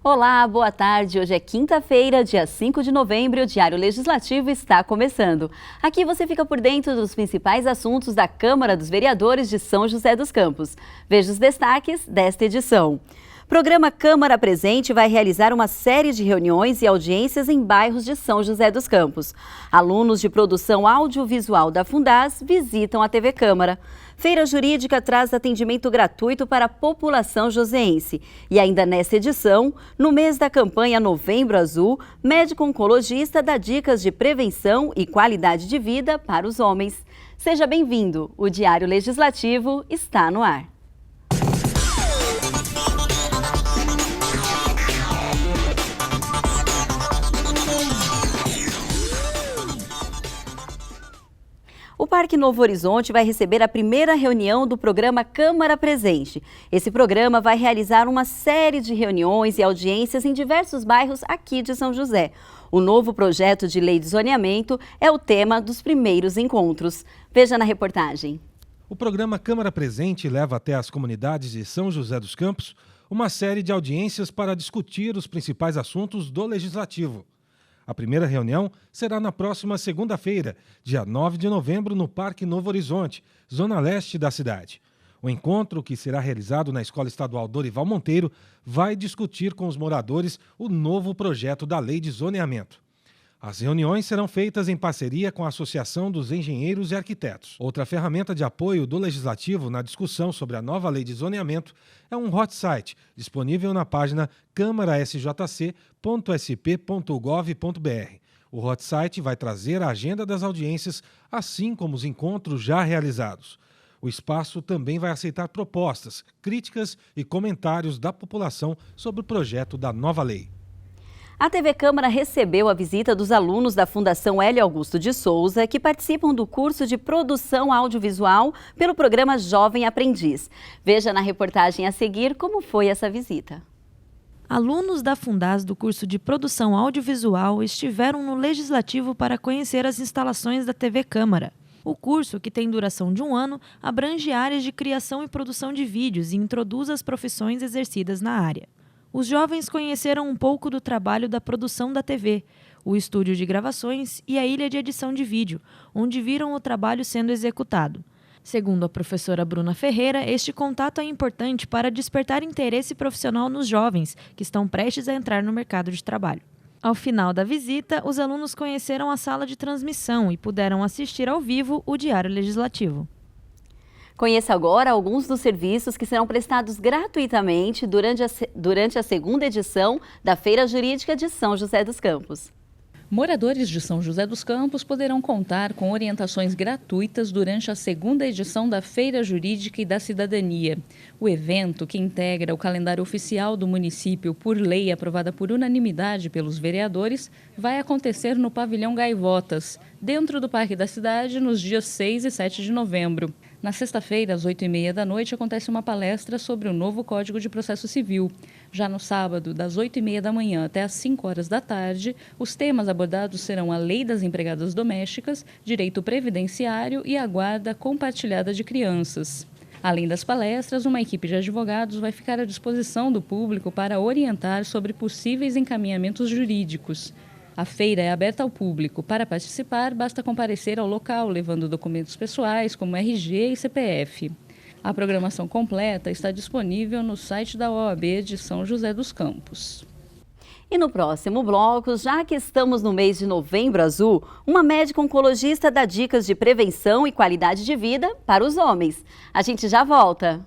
Olá, boa tarde. Hoje é quinta-feira, dia 5 de novembro e o Diário Legislativo está começando. Aqui você fica por dentro dos principais assuntos da Câmara dos Vereadores de São José dos Campos. Veja os destaques desta edição. Programa Câmara Presente vai realizar uma série de reuniões e audiências em bairros de São José dos Campos. Alunos de produção audiovisual da Fundaz visitam a TV Câmara. Feira Jurídica traz atendimento gratuito para a população joseense. E ainda nesta edição, no mês da campanha Novembro Azul, médico oncologista dá dicas de prevenção e qualidade de vida para os homens. Seja bem-vindo, o Diário Legislativo está no ar. O Parque Novo Horizonte vai receber a primeira reunião do programa Câmara Presente. Esse programa vai realizar uma série de reuniões e audiências em diversos bairros aqui de São José. O novo projeto de lei de zoneamento é o tema dos primeiros encontros. Veja na reportagem. O programa Câmara Presente leva até as comunidades de São José dos Campos uma série de audiências para discutir os principais assuntos do Legislativo. A primeira reunião será na próxima segunda-feira, dia 9 de novembro, no Parque Novo Horizonte, zona leste da cidade. O encontro, que será realizado na Escola Estadual Dorival Monteiro, vai discutir com os moradores o novo projeto da Lei de Zoneamento. As reuniões serão feitas em parceria com a Associação dos Engenheiros e Arquitetos. Outra ferramenta de apoio do Legislativo na discussão sobre a nova lei de zoneamento é um hot site disponível na página câmarasjc.sp.gov.br. O hot site vai trazer a agenda das audiências, assim como os encontros já realizados. O espaço também vai aceitar propostas, críticas e comentários da população sobre o projeto da nova lei. A TV Câmara recebeu a visita dos alunos da Fundação Hélio Augusto de Souza, que participam do curso de produção audiovisual pelo programa Jovem Aprendiz. Veja na reportagem a seguir como foi essa visita. Alunos da Fundaz do curso de produção audiovisual estiveram no Legislativo para conhecer as instalações da TV Câmara. O curso, que tem duração de 1 ano, abrange áreas de criação e produção de vídeos e introduz as profissões exercidas na área. Os jovens conheceram um pouco do trabalho da produção da TV, o estúdio de gravações e a ilha de edição de vídeo, onde viram o trabalho sendo executado. Segundo a professora Bruna Ferreira, este contato é importante para despertar interesse profissional nos jovens que estão prestes a entrar no mercado de trabalho. Ao final da visita, os alunos conheceram a sala de transmissão e puderam assistir ao vivo o Diário Legislativo. Conheça agora alguns dos serviços que serão prestados gratuitamente durante a segunda edição da Feira Jurídica de São José dos Campos. Moradores de São José dos Campos poderão contar com orientações gratuitas durante a segunda edição da Feira Jurídica e da Cidadania. O evento, que integra o calendário oficial do município por lei aprovada por unanimidade pelos vereadores, vai acontecer no Pavilhão Gaivotas, dentro do Parque da Cidade, nos dias 6 e 7 de novembro. Na sexta-feira, às 8h30 da noite, acontece uma palestra sobre o novo Código de Processo Civil. Já no sábado, das 8h30 da manhã até às 5 horas da tarde, os temas abordados serão a Lei das Empregadas Domésticas, Direito Previdenciário e a Guarda Compartilhada de Crianças. Além das palestras, uma equipe de advogados vai ficar à disposição do público para orientar sobre possíveis encaminhamentos jurídicos. A feira é aberta ao público. Para participar, basta comparecer ao local, levando documentos pessoais como RG e CPF. A programação completa está disponível no site da OAB de São José dos Campos. E no próximo bloco, já que estamos no mês de Novembro Azul, uma médica oncologista dá dicas de prevenção e qualidade de vida para os homens. A gente já volta.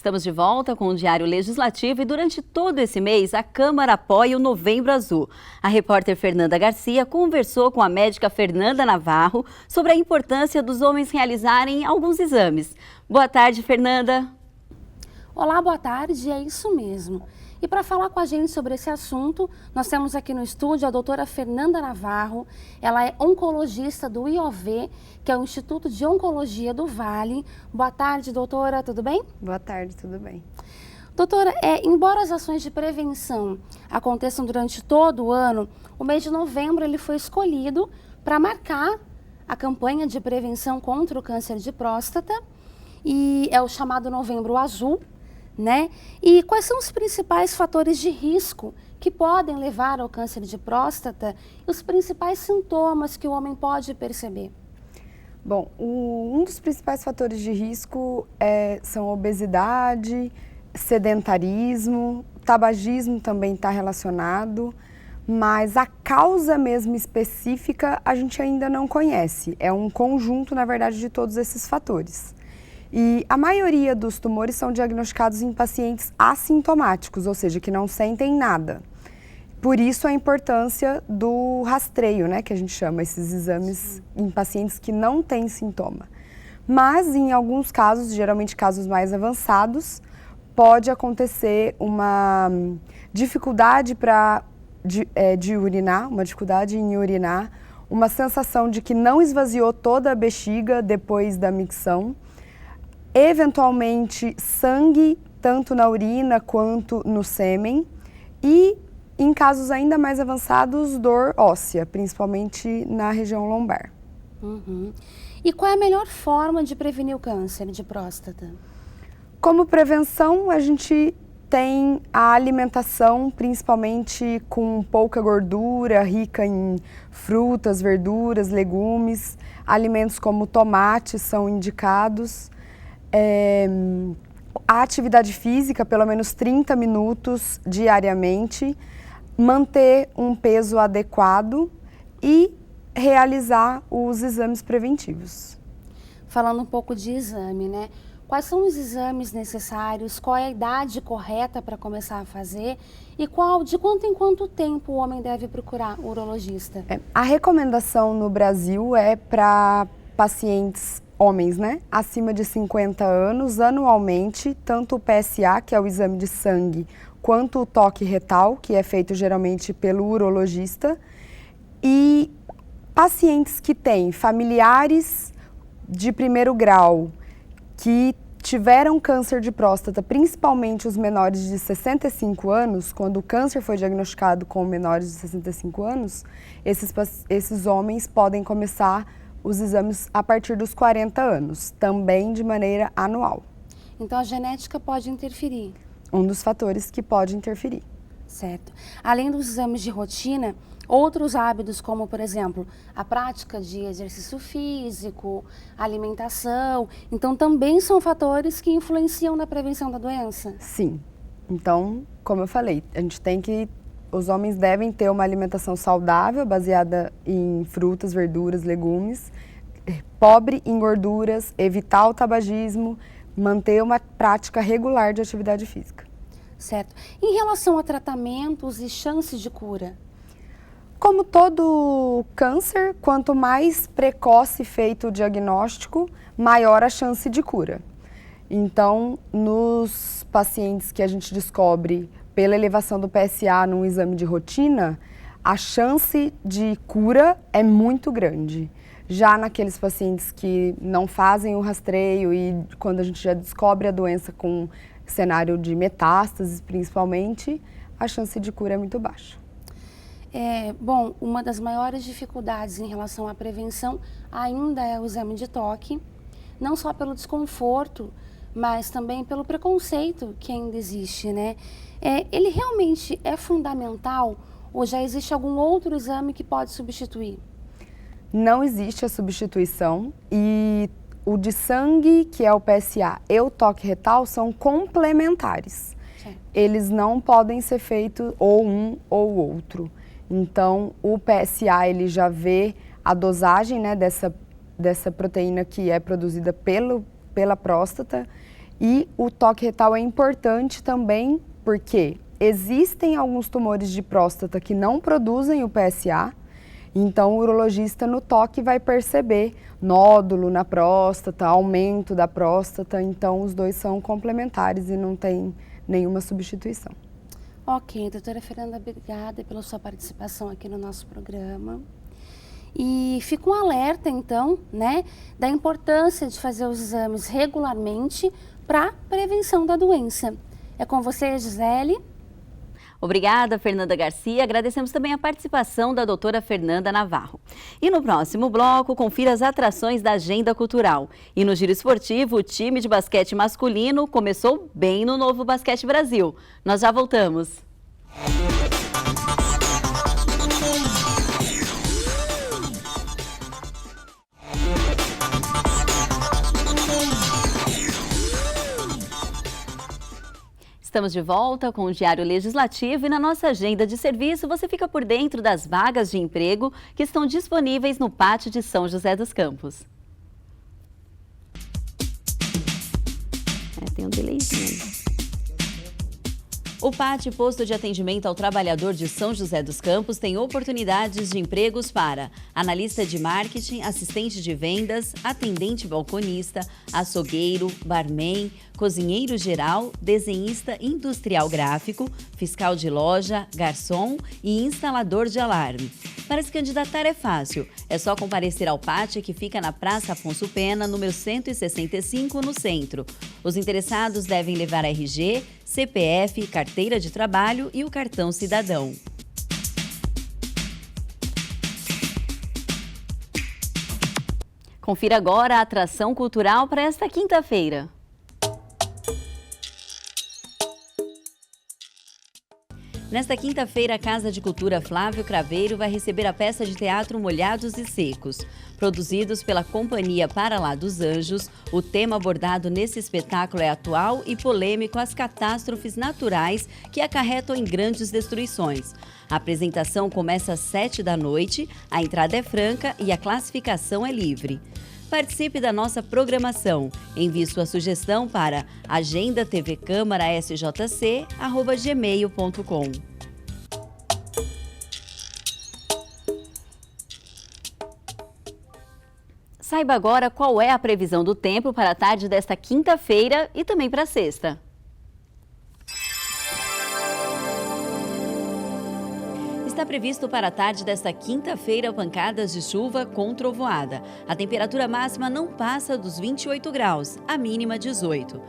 Estamos de volta com o Diário Legislativo e durante todo esse mês a Câmara apoia o Novembro Azul. A repórter Fernanda Garcia conversou com a médica Fernanda Navarro sobre a importância dos homens realizarem alguns exames. Boa tarde, Fernanda. Olá, boa tarde, é isso mesmo. E para falar com a gente sobre esse assunto, nós temos aqui no estúdio a doutora Fernanda Navarro. Ela é oncologista do IOV, que é o Instituto de Oncologia do Vale. Boa tarde, doutora, tudo bem? Boa tarde, tudo bem. Doutora, embora as ações de prevenção aconteçam durante todo o ano, o mês de novembro ele foi escolhido para marcar a campanha de prevenção contra o câncer de próstata, e é o chamado Novembro Azul, né? E quais são os principais fatores de risco que podem levar ao câncer de próstata e os principais sintomas que o homem pode perceber? Bom, um dos principais fatores de risco são obesidade, sedentarismo, tabagismo também está relacionado, mas a causa mesmo específica a gente ainda não conhece. É um conjunto, na verdade, de todos esses fatores. E a maioria dos tumores são diagnosticados em pacientes assintomáticos, ou seja, que não sentem nada. Por isso a importância do rastreio, né, que a gente chama esses exames em pacientes que não têm sintoma. Mas em alguns casos, geralmente casos mais avançados, pode acontecer uma dificuldade de urinar, uma dificuldade em urinar, uma sensação de que não esvaziou toda a bexiga depois da micção, eventualmente sangue tanto na urina quanto no sêmen e, em casos ainda mais avançados, dor óssea, principalmente na região lombar. Uhum. E qual é a melhor forma de prevenir o câncer de próstata? Como prevenção, a gente tem a alimentação, principalmente com pouca gordura, rica em frutas, verduras, legumes, alimentos como tomate são indicados. A atividade física, pelo menos 30 minutos diariamente, manter um peso adequado e realizar os exames preventivos. Falando um pouco de exame, né? Quais são os exames necessários? Qual é a idade correta para começar a fazer? E de quanto em quanto tempo o homem deve procurar o urologista? A recomendação no Brasil é para pacientes homens, né, acima de 50 anos, anualmente, tanto o PSA, que é o exame de sangue, quanto o toque retal, que é feito geralmente pelo urologista, e pacientes que têm familiares de primeiro grau, que tiveram câncer de próstata, principalmente os menores de 65 anos, quando o câncer foi diagnosticado com menores de 65 anos, esses homens podem começar os exames a partir dos 40 anos, também de maneira anual. Então a genética pode interferir? Um dos fatores que pode interferir. Certo. Além dos exames de rotina, outros hábitos como, por exemplo, a prática de exercício físico, alimentação, então também são fatores que influenciam na prevenção da doença? Sim. Então, como eu falei, os homens devem ter uma alimentação saudável, baseada em frutas, verduras, legumes, pobre em gorduras, evitar o tabagismo, manter uma prática regular de atividade física. Certo. Em relação a tratamentos e chances de cura? Como todo câncer, quanto mais precoce feito o diagnóstico, maior a chance de cura. Então, nos pacientes que a gente descobre pela elevação do PSA num exame de rotina, a chance de cura é muito grande. Já naqueles pacientes que não fazem o rastreio e quando a gente já descobre a doença com cenário de metástases, principalmente, a chance de cura é muito baixa. Bom, uma das maiores dificuldades em relação à prevenção ainda é o exame de toque, não só pelo desconforto, mas também pelo preconceito que ainda existe, né? Ele realmente é fundamental ou já existe algum outro exame que pode substituir? Não existe a substituição e o de sangue, que é o PSA, e o toque retal são complementares. Sim. Eles não podem ser feitos ou um ou outro. Então, o PSA, ele já vê a dosagem, né, dessa proteína que é produzida pela próstata, e o toque retal é importante também porque existem alguns tumores de próstata que não produzem o PSA, então o urologista no toque vai perceber nódulo na próstata, aumento da próstata, então os dois são complementares e não tem nenhuma substituição. Ok, doutora Fernanda, obrigada pela sua participação aqui no nosso programa. E fica um alerta, então, né, da importância de fazer os exames regularmente para prevenção da doença. É com você, Gisele. Obrigada, Fernanda Garcia. Agradecemos também a participação da doutora Fernanda Navarro. E no próximo bloco, confira as atrações da agenda cultural. E no giro esportivo, o time de basquete masculino começou bem no Novo Basquete Brasil. Nós já voltamos. Estamos de volta com o Diário Legislativo e na nossa agenda de serviço você fica por dentro das vagas de emprego que estão disponíveis no Pátio de São José dos Campos. Tem um delayzinho. O PAT, Posto de Atendimento ao Trabalhador de São José dos Campos, tem oportunidades de empregos para analista de marketing, assistente de vendas, atendente balconista, açougueiro, barman, cozinheiro geral, desenhista industrial gráfico, fiscal de loja, garçom e instalador de alarme. Para se candidatar é fácil, é só comparecer ao PAT, que fica na Praça Afonso Pena, número 165, no centro. Os interessados devem levar RG, CPF, carteira de trabalho e o cartão cidadão. Confira agora a atração cultural para esta quinta-feira. Nesta quinta-feira, a Casa de Cultura Flávio Craveiro vai receber a peça de teatro Molhados e Secos. Produzidos pela Companhia Para Lá dos Anjos, o tema abordado nesse espetáculo é atual e polêmico: as catástrofes naturais que acarretam em grandes destruições. A apresentação começa às 7h, a entrada é franca e a classificação é livre. Participe da nossa programação. Envie sua sugestão para agendatvcâmarasjc@gmail.com. Saiba agora qual é a previsão do tempo para a tarde desta quinta-feira e também para a sexta. Está previsto para a tarde desta quinta-feira pancadas de chuva com trovoada. A temperatura máxima não passa dos 28 graus, a mínima 18.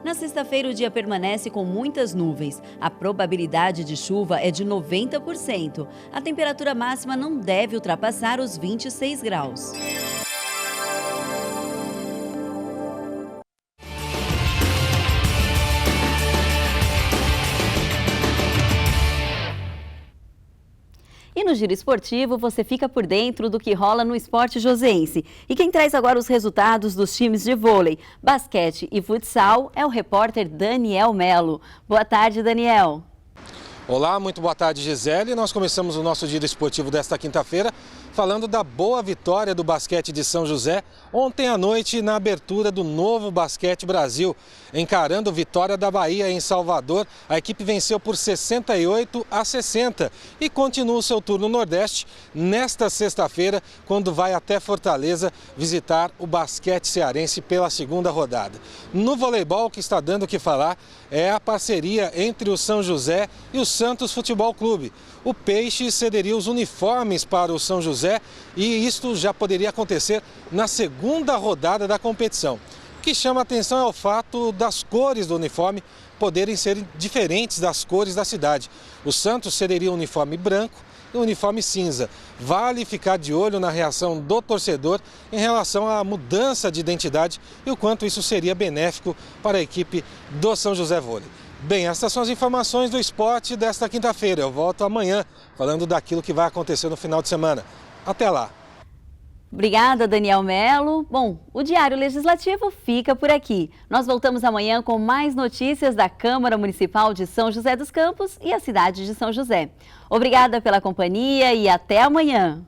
Na sexta-feira, o dia permanece com muitas nuvens. A probabilidade de chuva é de 90%. A temperatura máxima não deve ultrapassar os 26 graus. E no Giro Esportivo, você fica por dentro do que rola no esporte joseense. E quem traz agora os resultados dos times de vôlei, basquete e futsal é o repórter Daniel Melo. Boa tarde, Daniel. Olá, muito boa tarde, Gisele. Nós começamos o nosso Giro Esportivo desta quinta-feira falando da boa vitória do basquete de São José ontem à noite na abertura do Novo Basquete Brasil. Encarando Vitória da Bahia em Salvador, a equipe venceu por 68-60 e continua o seu turno Nordeste nesta sexta-feira, quando vai até Fortaleza visitar o basquete cearense pela segunda rodada. No voleibol, o que está dando o que falar é a parceria entre o São José e o Santos Futebol Clube. O Peixe cederia os uniformes para o São José e isto já poderia acontecer na segunda rodada da competição. O que chama a atenção é o fato das cores do uniforme poderem ser diferentes das cores da cidade. O Santos cederia um uniforme branco e um uniforme cinza. Vale ficar de olho na reação do torcedor em relação à mudança de identidade e o quanto isso seria benéfico para a equipe do São José Vôlei. Bem, essas são as informações do esporte desta quinta-feira. Eu volto amanhã falando daquilo que vai acontecer no final de semana. Até lá! Obrigada, Daniel Melo. Bom, o Diário Legislativo fica por aqui. Nós voltamos amanhã com mais notícias da Câmara Municipal de São José dos Campos e a cidade de São José. Obrigada pela companhia e até amanhã.